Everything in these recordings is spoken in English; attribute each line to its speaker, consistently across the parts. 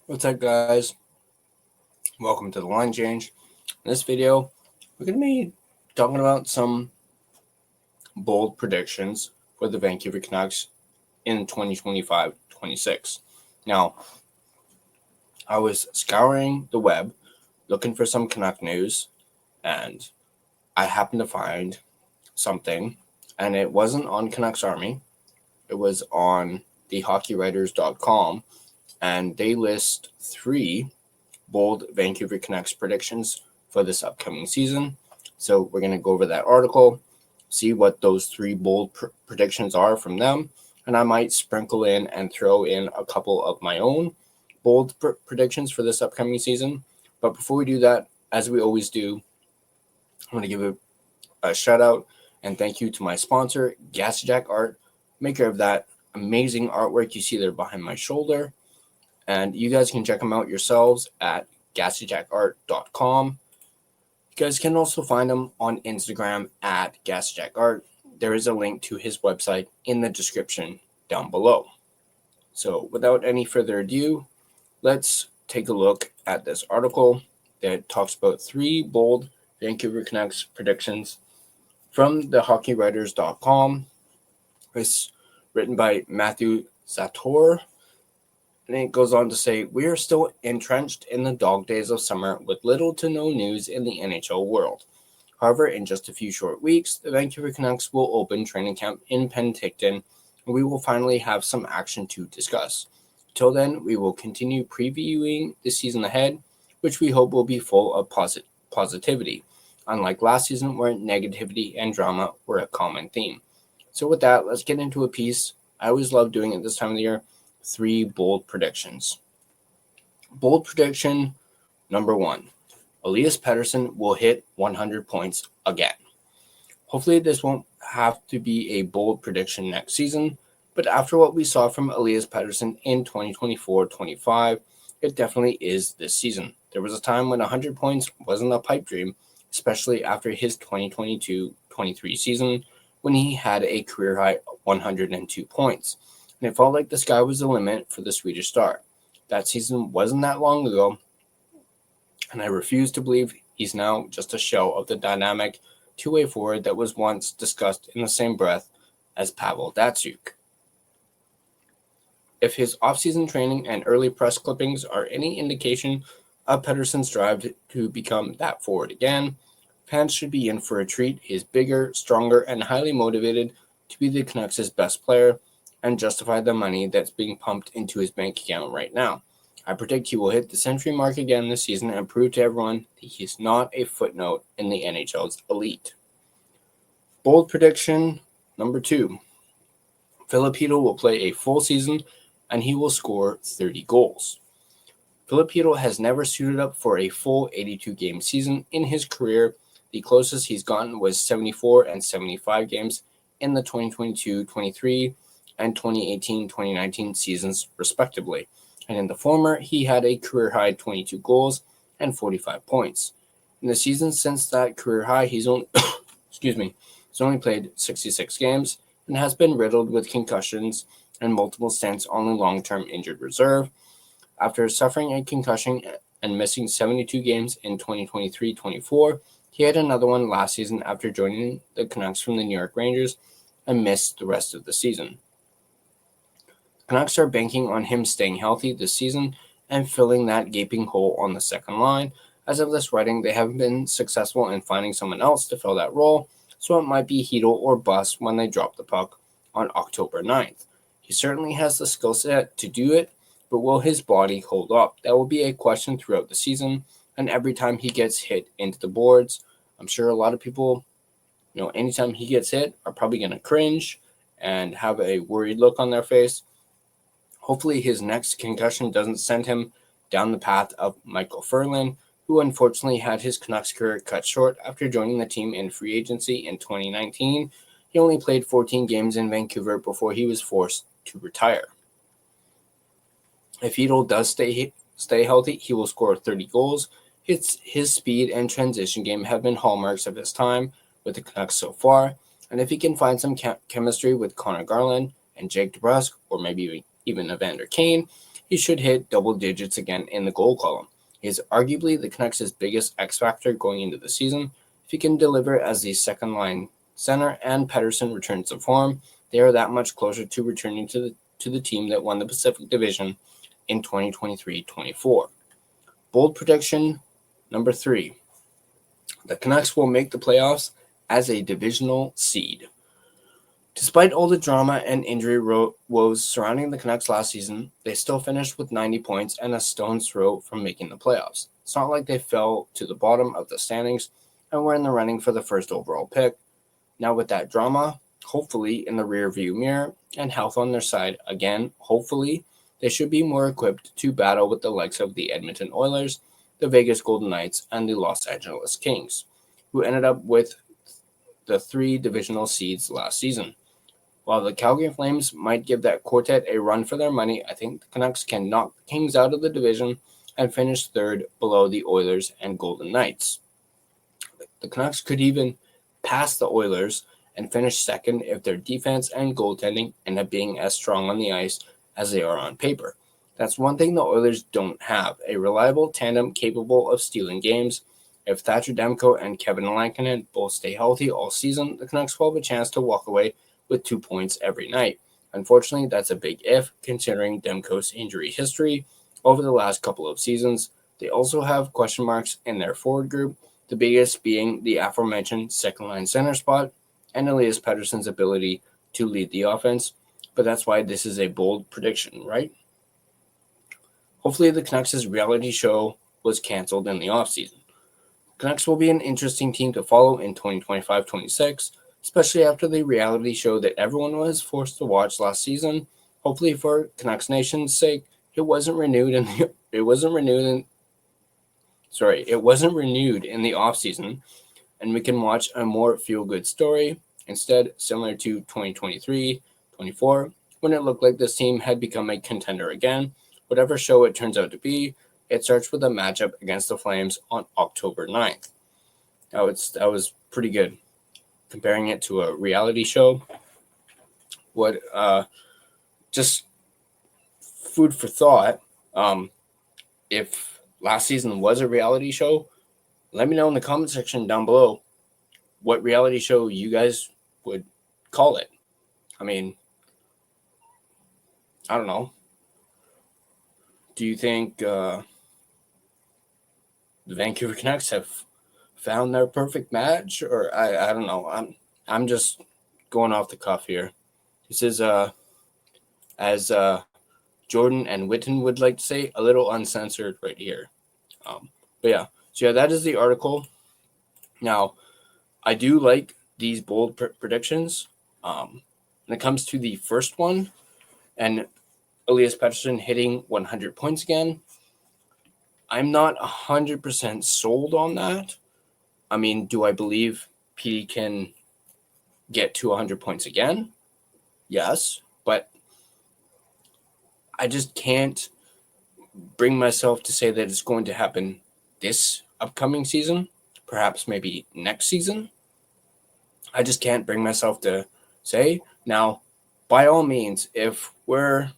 Speaker 1: What's up, guys? Welcome to the line change. In this video, we're going to be talking about some bold predictions for the Vancouver Canucks in 2025-26. Now, I was scouring the web looking for some Canuck news, and I happened to find something, and it wasn't on Canucks Army. It was on the hockeywriters.com, and they list 3 bold Vancouver Canucks predictions for this upcoming season. So we're going to go over that article, see what those 3 bold predictions are from them, and I might sprinkle in and throw in a couple of my own bold predictions for this upcoming season. But before we do that, as we always do, I want to give a shout out and thank you to my sponsor, Gassy Jack Art, maker of that amazing artwork you see there behind my shoulder. And you guys can check them out yourselves at GassyJackArt.com. You guys can also find him on Instagram at GassyJackArt. There is a link to his website in the description down below. So without any further ado, let's take a look at this article that talks about 3 bold Vancouver Canucks predictions from the hockeywriters.com. It's written by Matthew Zator. And it goes on to say, we are still entrenched in the dog days of summer with little to no news in the NHL world. However, in just a few short weeks, the Vancouver Canucks will open training camp in Penticton, and we will finally have some action to discuss. Till then, we will continue previewing the season ahead, which we hope will be full of positivity, unlike last season where negativity and drama were a common theme. So with that, let's get into a piece. I always love doing it this time of the year. 3 bold predictions. Bold prediction number 1. Elias Pettersson will hit 100 points again. Hopefully this won't have to be a bold prediction next season, but after what we saw from Elias Pettersson in 2024-25, it definitely is this season. There was a time when 100 points wasn't a pipe dream, especially after his 2022-23 season when he had a career-high 102 points. And it felt like the sky was the limit for the Swedish star. That season wasn't that long ago, and I refuse to believe he's now just a shell of the dynamic two-way forward that was once discussed in the same breath as Pavel Datsyuk. If his offseason training and early press clippings are any indication of Pettersson's drive to become that forward again, fans should be in for a treat. He is bigger, stronger, and highly motivated to be the Canucks' best player and justify the money that's being pumped into his bank account right now. I predict he will hit the century mark again this season and prove to everyone that he's not a footnote in the NHL's elite. Bold prediction number 2. Filipino will play a full season and he will score 30 goals. Filipino has never suited up for a full 82-game season in his career. The closest he's gotten was 74 and 75 games in the 2022-23 and 2018-2019 seasons, respectively. And in the former, he had a career-high 22 goals and 45 points. In the season since that career high, he's only played 66 games and has been riddled with concussions and multiple stints on the long-term injured reserve. After suffering a concussion and missing 72 games in 2023-24, he had another one last season after joining the Canucks from the New York Rangers and missed the rest of the season. Canucks are banking on him staying healthy this season and filling that gaping hole on the second line. As of this writing, they haven't been successful in finding someone else to fill that role, so it might be Hedl or bust when they drop the puck on October 9th. He certainly has the skill set to do it, but will his body hold up? That will be a question throughout the season, and every time he gets hit into the boards, I'm sure a lot of people, anytime he gets hit, are probably going to cringe and have a worried look on their face. Hopefully his next concussion doesn't send him down the path of Michael Ferland, who unfortunately had his Canucks career cut short after joining the team in free agency in 2019. He only played 14 games in Vancouver before he was forced to retire. If Hedl does stay healthy, he will score 30 goals. His speed and transition game have been hallmarks of his time with the Canucks so far, and if he can find some chemistry with Connor Garland and Jake DeBrusk, or maybe even Evander Kane, he should hit double digits again in the goal column. He is arguably the Canucks' biggest X factor going into the season. If he can deliver as the second line center and Pettersson returns to form, they are that much closer to returning to the team that won the Pacific Division in 2023-24. Bold prediction number 3. The Canucks will make the playoffs as a divisional seed. Despite all the drama and injury woes surrounding the Canucks last season, they still finished with 90 points and a stone's throw from making the playoffs. It's not like they fell to the bottom of the standings and were in the running for the first overall pick. Now with that drama, hopefully in the rearview mirror and health on their side again, hopefully they should be more equipped to battle with the likes of the Edmonton Oilers, the Vegas Golden Knights, and the Los Angeles Kings, who ended up with the 3 divisional seeds last season. While the Calgary Flames might give that quartet a run for their money, I think the Canucks can knock the Kings out of the division and finish third below the Oilers and Golden Knights. The Canucks could even pass the Oilers and finish second if their defense and goaltending end up being as strong on the ice as they are on paper. That's one thing the Oilers don't have, a reliable tandem capable of stealing games. If Thatcher Demko and Kevin Lankinen both stay healthy all season, the Canucks will have a chance to walk away with 2 points every night. Unfortunately, that's a big if, considering Demko's injury history over the last couple of seasons. They also have question marks in their forward group, the biggest being the aforementioned second-line center spot and Elias Pettersson's ability to lead the offense. But that's why this is a bold prediction, right? Hopefully the Canucks' reality show was canceled in the offseason. Canucks will be an interesting team to follow in 2025-26, especially after the reality show that everyone was forced to watch last season. Hopefully for Canucks Nation's sake, it wasn't renewed in the offseason, and we can watch a more feel-good story instead, similar to 2023-24, when it looked like this team had become a contender again. Whatever show it turns out to be, it starts with a matchup against the Flames on October 9th. That was pretty good. Comparing it to a reality show, just food for thought. If last season was a reality show, let me know in the comment section down below what reality show you guys would call it. I mean, I don't know. Do you think the Vancouver Canucks have found their perfect match, or I don't know. I'm just going off the cuff here. This is as Jordan and Witten would like to say, a little uncensored right here. But yeah, so yeah, that is the article. Now, I do like these bold predictions. When it comes to the first one, and Elias Pettersson hitting 100 points again, I'm not 100% sold on that. I mean, do I believe PD can get to 100 points again? Yes, but I just can't bring myself to say that it's going to happen this upcoming season, perhaps maybe next season. I just can't bring myself to say. Now, by all means, if we're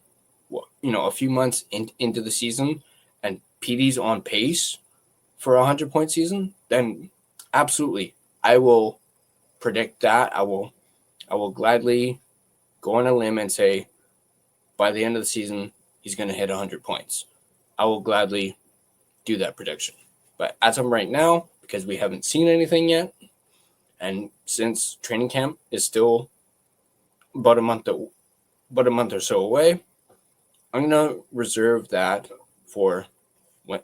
Speaker 1: a few months into the season and PD's on pace for a 100-point season, then absolutely, I will predict that. I will gladly go on a limb and say by the end of the season, he's going to hit 100 points. I will gladly do that prediction. But as of right now, because we haven't seen anything yet, and since training camp is still about a month or so away, I'm going to reserve that for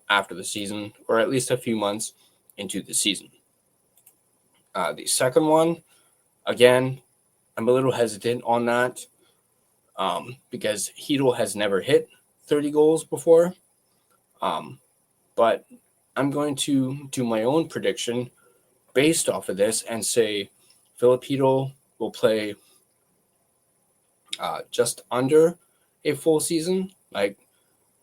Speaker 1: after the season, or at least a few months into the season. The second one, again, I'm a little hesitant on that because Hedl has never hit 30 goals before. But I'm going to do my own prediction based off of this and say Filip Hedl will play just under a full season. Like,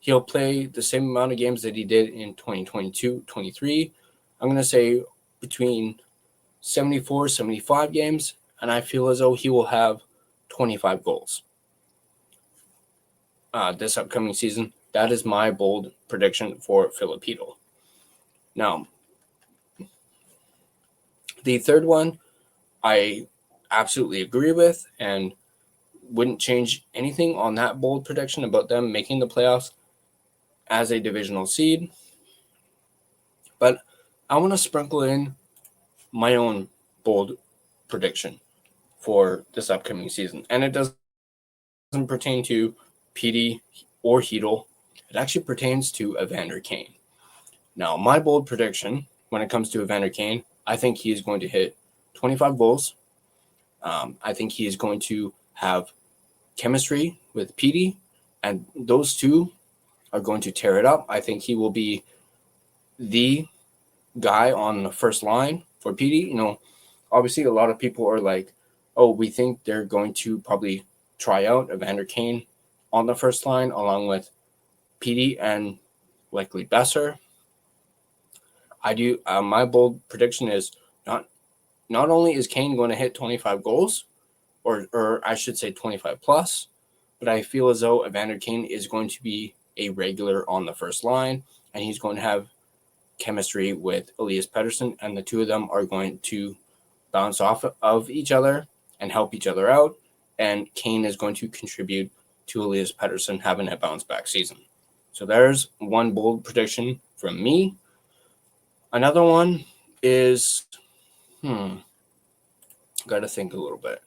Speaker 1: he'll play the same amount of games that he did in 2022-23. I'm going to say between 74, 75 games, and I feel as though he will have 25 goals this upcoming season. That is my bold prediction for Filipino. Now, the third one, I absolutely agree with and wouldn't change anything on that bold prediction about them making the playoffs as a divisional seed. But I want to sprinkle in my own bold prediction for this upcoming season. And it doesn't pertain to PD or Hedel. It actually pertains to Evander Kane. Now, my bold prediction when it comes to Evander Kane, I think he is going to hit 25 goals. I think he is going to have chemistry with PD, and those two are going to tear it up. I think he will be the guy on the first line for PD. Obviously, a lot of people are like, oh, we think they're going to probably try out Evander Kane on the first line along with PD and likely Besser. I do. My bold prediction is not only is Kane going to hit 25 goals, or I should say 25 plus, but I feel as though Evander Kane is going to be a regular on the first line, and he's going to have chemistry with Elias Pettersson, and the two of them are going to bounce off of each other and help each other out, and Kane is going to contribute to Elias Pettersson having a bounce-back season. So there's one bold prediction from me. Another one is, got to think a little bit.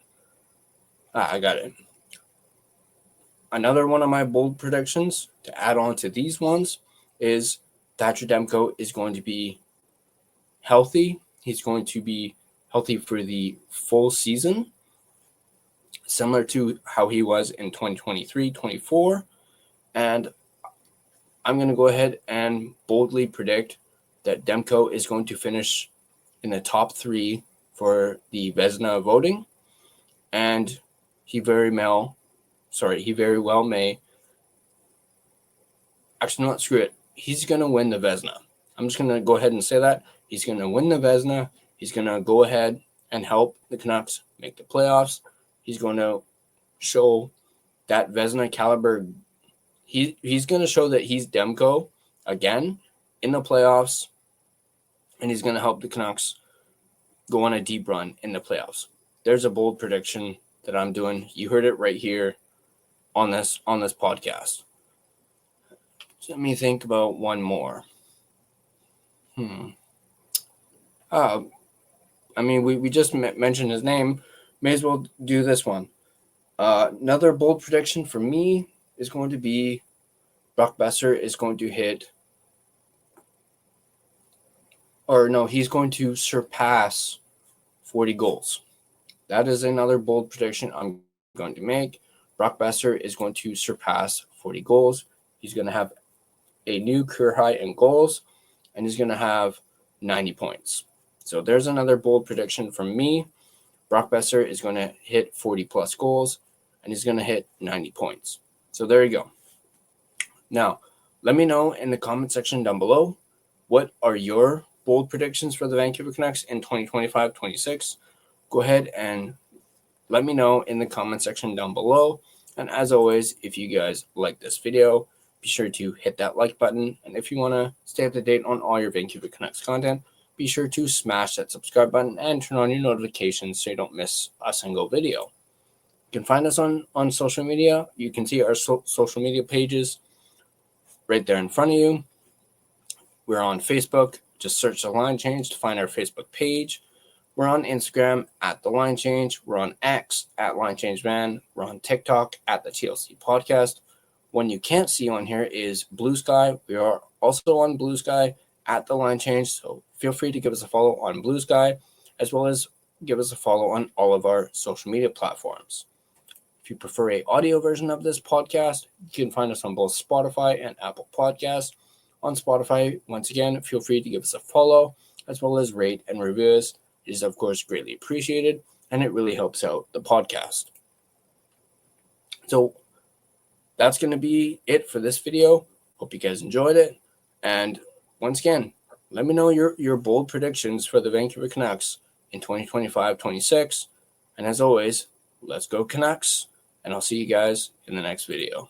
Speaker 1: I got it. Another one of my bold predictions to add on to these ones is Thatcher Demko is going to be healthy. He's going to be healthy for the full season, similar to how he was in 2023-24. And I'm going to go ahead and boldly predict that Demko is going to finish in the top 3 for the Vezina voting. And he very well may. Actually, not screw it. He's going to win the Vezina. I'm just going to go ahead and say that. He's going to win the Vezina. He's going to go ahead and help the Canucks make the playoffs. He's going to show that Vezina caliber. He's going to show that he's Demko again in the playoffs, and he's going to help the Canucks go on a deep run in the playoffs. There's a bold prediction that I'm doing. You heard it right here on this podcast. So let me think about one more. We just mentioned his name. May as well do this one. Another bold prediction for me is going to be Brock Besser is going to he's going to surpass 40 goals. That is another bold prediction I'm going to make. Brock Besser is going to surpass 40 goals. He's going to have a new career high in goals, and he's going to have 90 points. So there's another bold prediction from me. Brock Besser is going to hit 40-plus goals, and he's going to hit 90 points. So there you go. Now, let me know in the comment section down below, what are your bold predictions for the Vancouver Canucks in 2025-26? Go ahead and let me know in the comment section down below. And as always, if you guys like this video, be sure to hit that like button. And if you want to stay up to date on all your Vancouver Canucks content, be sure to smash that subscribe button and turn on your notifications so you don't miss a single video. You can find us on social media. You can see our social media pages right there in front of you. We're on Facebook. Just search The Line Change to find our Facebook page. We're on Instagram at The Line Change. We're on X at Line Change Van. We're on TikTok at the TLC Podcast. One you can't see on here is Blue Sky. We are also on Blue Sky at The Line Change, so feel free to give us a follow on Blue Sky, as well as give us a follow on all of our social media platforms. If you prefer an audio version of this podcast, you can find us on both Spotify and Apple Podcasts. On Spotify, once again, feel free to give us a follow, as well as rate and review us. It is, of course, greatly appreciated, and it really helps out the podcast. So that's going to be it for this video. Hope you guys enjoyed it. And once again, let me know your bold predictions for the Vancouver Canucks in 2025-26. And as always, let's go Canucks. And I'll see you guys in the next video.